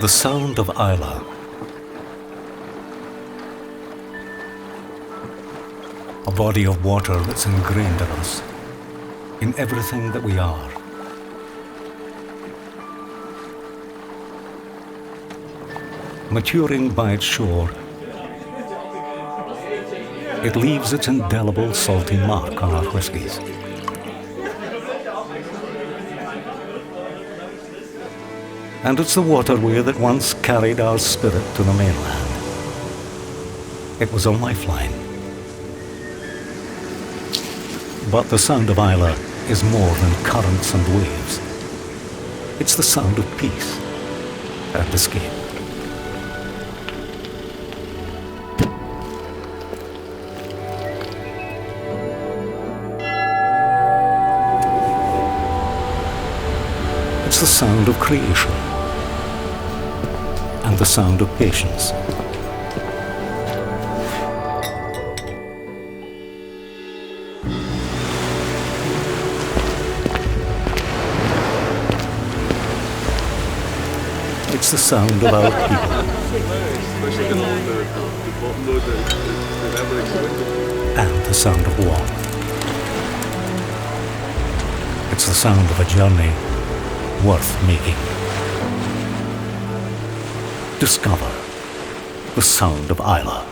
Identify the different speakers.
Speaker 1: The sound of Islay. A body of water that's ingrained in us, in everything that we are. Maturing by its shore, it leaves its indelible salty mark on our whiskies. And it's the waterway that once carried our spirit to the mainland. It was a lifeline. But the sound of Islay is more than currents and waves. It's the sound of peace and escape. It's the sound of creation and the sound of patience. It's the sound of our people. And the sound of warmth. It's the sound of a journey worth making. Discover the sound of Islay.